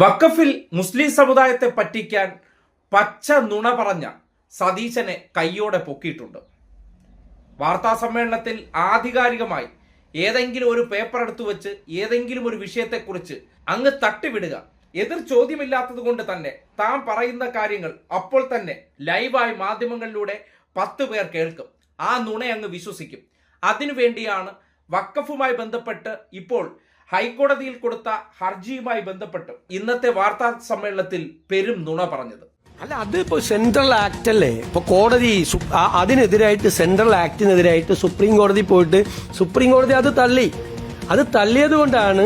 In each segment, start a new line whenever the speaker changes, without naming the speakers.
വഖഫിൽ മുസ്ലിം സമുദായത്തെ പറ്റിക്കാൻ പച്ച നുണ പറഞ്ഞ സതീശനെ കയ്യോടെ പൊക്കിയിട്ടുണ്ട്. വാർത്താ സമ്മേളനത്തിൽ ആധികാരികമായി ഏതെങ്കിലും ഒരു പേപ്പർ എടുത്തു വെച്ച് ഏതെങ്കിലും ഒരു വിഷയത്തെക്കുറിച്ച് അങ്ങ് തട്ടിവിടുക, എതിർ ചോദ്യമില്ലാത്തത് കൊണ്ട് തന്നെ താൻ പറയുന്ന കാര്യങ്ങൾ അപ്പോൾ തന്നെ ലൈവായി മാധ്യമങ്ങളിലൂടെ 10 പേർ കേൾക്കും. ആ നുണ അങ്ങ് വിശ്വസിക്കും. അതിനുവേണ്ടിയാണ് വഖഫുമായി ബന്ധപ്പെട്ട് ഇപ്പോൾ ഹൈക്കോടതിയിൽ കൊടുത്ത ഹർജിയുമായി ബന്ധപ്പെട്ട് ഇന്നത്തെ വാർത്താ സമ്മേളനത്തിൽ പെരും നുണ പറഞ്ഞത്.
അല്ല, അതിപ്പോ സെൻട്രൽ ആക്ട് അല്ലേ? ഇപ്പൊ കോടതി അതിനെതിരായിട്ട് സെൻട്രൽ ആക്ടിനെതിരായിട്ട് സുപ്രീം കോടതി പോയിട്ട് സുപ്രീം കോടതി അത് തള്ളിയത് കൊണ്ടാണ്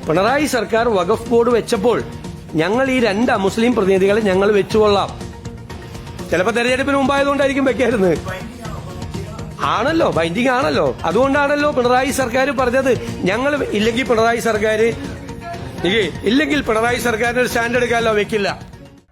പിണറായി സർക്കാർ വഖഫ് ബോർഡ് വെച്ചപ്പോൾ ഞങ്ങൾ ഈ 2 അമുസ്ലിം പ്രതിനിധികളെ ഞങ്ങൾ വെച്ചുകൊള്ളാം. ചിലപ്പോ തെരഞ്ഞെടുപ്പിന് മുമ്പായതുകൊണ്ടായിരിക്കും വെക്കായിരുന്നത്. ആണല്ലോ, ബൈൻഡിങ് ആണല്ലോ. അതുകൊണ്ടാണല്ലോ പിണറായി സർക്കാർ പറഞ്ഞത് ഞങ്ങൾ ഇല്ലെങ്കിൽ പിണറായി സർക്കാരിന് ഒരു സ്റ്റാൻഡ് എടുക്കാമല്ലോ, വെക്കില്ല.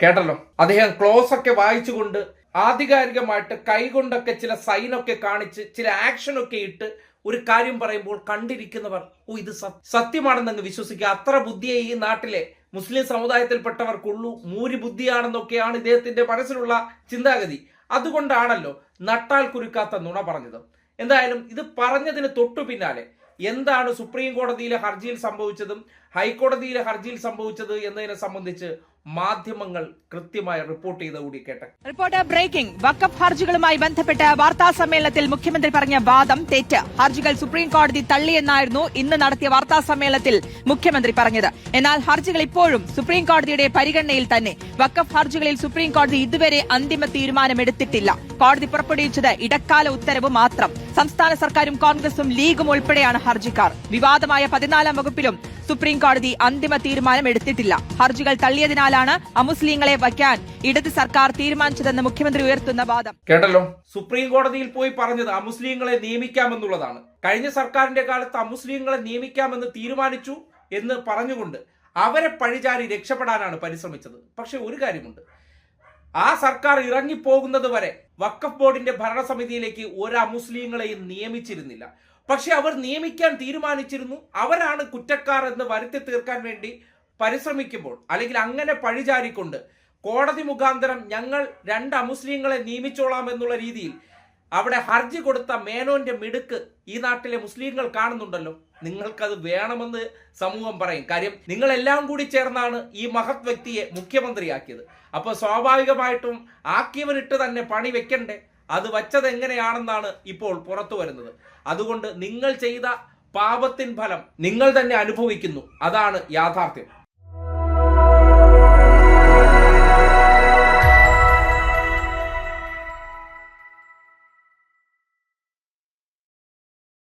കേട്ടല്ലോ, അദ്ദേഹം ക്ലോസ് ഒക്കെ വായിച്ചുകൊണ്ട് ആധികാരികമായിട്ട് കൈകൊണ്ടൊക്കെ ചില സൈനൊക്കെ കാണിച്ച് ചില ആക്ഷനൊക്കെ ഇട്ട് ഒരു കാര്യം പറയുമ്പോൾ കണ്ടിരിക്കുന്നവർ ഇത് സത്യമാണെന്നങ്ങ് വിശ്വസിക്കുക. അത്ര ബുദ്ധിയെ ഈ നാട്ടിലെ മുസ്ലിം സമുദായത്തിൽപ്പെട്ടവർക്കുള്ളൂ, മൂരി ബുദ്ധിയാണെന്നൊക്കെയാണ് ഇദ്ദേഹത്തിന്റെ മനസ്സിലുള്ള ചിന്താഗതി. അതുകൊണ്ടാണല്ലോ നട്ടാൽ കുരുക്കാത്ത നുണ പറഞ്ഞത്. എന്തായാലും ഇത് പറഞ്ഞതിന് തൊട്ടു പിന്നാലെ എന്താണ് സുപ്രീം കോടതിയിലെ ഹർജിയിൽ സംഭവിച്ചതും ഹൈക്കോടതിയിലെ ഹർജിയിൽ സംഭവിച്ചത് എന്നതിനെ സംബന്ധിച്ച് മാധ്യമങ്ങൾ കൃത്യമായി റിപ്പോർട്ട് ചെയ്ത കൂടി കേട്ടെ.
Report breaking. വഖഫ് ഹർജികളുമായി ബന്ധപ്പെട്ട് വാർത്താ സമ്മേളനത്തിൽ മുഖ്യമന്ത്രി പറഞ്ഞ വാദം തെറ്റ്. ഹർജികൾ സുപ്രീം കോടതി തള്ളിയെന്നായിരുന്നു ഇന്ന് നടത്തിയ വാർത്താ സമ്മേളനത്തിൽ മുഖ്യമന്ത്രി പറഞ്ഞത്. എന്നാൽ ഹർജികൾ ഇപ്പോഴും സുപ്രീം കോടതിയുടെ പരിഗണനയിൽ തന്നെ. വഖഫ് ഹർജികളിൽ സുപ്രീം കോടതി ഇതുവരെ അന്തിമ തീരുമാനമെടുത്തിട്ടില്ല. കോടതി പുറപ്പെടുവിച്ചത് ഇടക്കാല ഉത്തരവ് മാത്രം. സംസ്ഥാന സർക്കാരും കോൺഗ്രസും ലീഗും ഉൾപ്പെടെയാണ് ഹർജിക്കാർ. വിവാദമായ 14-ാം വകുപ്പിലും സുപ്രീം കോടതി അന്തിമ തീരുമാനം എടുത്തിട്ടില്ല. ഹർജികൾ തള്ളിയതിനാലാണ് അമുസ്ലിങ്ങളെ വയ്ക്കാൻ ഇടത് സർക്കാർ തീരുമാനിച്ചതെന്ന് മുഖ്യമന്ത്രി ഉയർത്തുന്ന വാദം
കേട്ടല്ലോ. സുപ്രീം കോടതിയിൽ പോയി പറഞ്ഞത് അമുസ്ലിങ്ങളെ നിയമിക്കാമെന്നുള്ളതാണ്. കഴിഞ്ഞ സർക്കാരിന്റെ കാലത്ത് അമുസ്ലിങ്ങളെ നിയമിക്കാമെന്ന് തീരുമാനിച്ചു എന്ന് പറഞ്ഞുകൊണ്ട് അവരെ പഴിചാരി രക്ഷപ്പെടാനാണ് പരിശ്രമിച്ചത്. പക്ഷെ ഒരു കാര്യമുണ്ട്, ആ സർക്കാർ ഇറങ്ങിപ്പോകുന്നത് വരെ വഖഫ് ബോർഡിന്റെ ഭരണസമിതിയിലേക്ക് ഒരു അമുസ്ലിങ്ങളെയും നിയമിച്ചിരുന്നില്ല. പക്ഷെ അവർ നിയമിക്കാൻ തീരുമാനിച്ചിരുന്നു. അവരാണ് കുറ്റക്കാർ എന്ന് വരുത്തി തീർക്കാൻ വേണ്ടി പരിശ്രമിക്കുമ്പോൾ, അല്ലെങ്കിൽ അങ്ങനെ പഴിചാരിക്കൊണ്ട് കോടതി മുഖാന്തരം ഞങ്ങൾ 2 അമുസ്ലിങ്ങളെ നിയമിച്ചോളാം എന്നുള്ള രീതിയിൽ അവിടെ ഹർജി കൊടുത്ത മേനോന്റെ മിടുക്ക് ഈ നാട്ടിലെ മുസ്ലിങ്ങൾ കാണുന്നുണ്ടല്ലോ. നിങ്ങൾക്കത് വേണമെന്ന് സമൂഹം പറയും. കാര്യം നിങ്ങളെല്ലാം കൂടി ചേർന്നാണ് ഈ മഹത് വ്യക്തിയെ മുഖ്യമന്ത്രിയാക്കിയത്. അപ്പോൾ സ്വാഭാവികമായിട്ടും ആക്കിയവനിട്ട് തന്നെ പണി വെക്കണ്ടേ? അത് വച്ചത് എങ്ങനെയാണെന്നാണ് ഇപ്പോൾ പുറത്തു വരുന്നത്. അതുകൊണ്ട് നിങ്ങൾ ചെയ്ത പാപത്തിൻ ഫലം നിങ്ങൾ തന്നെ അനുഭവിക്കുന്നു. അതാണ് യാഥാർത്ഥ്യം.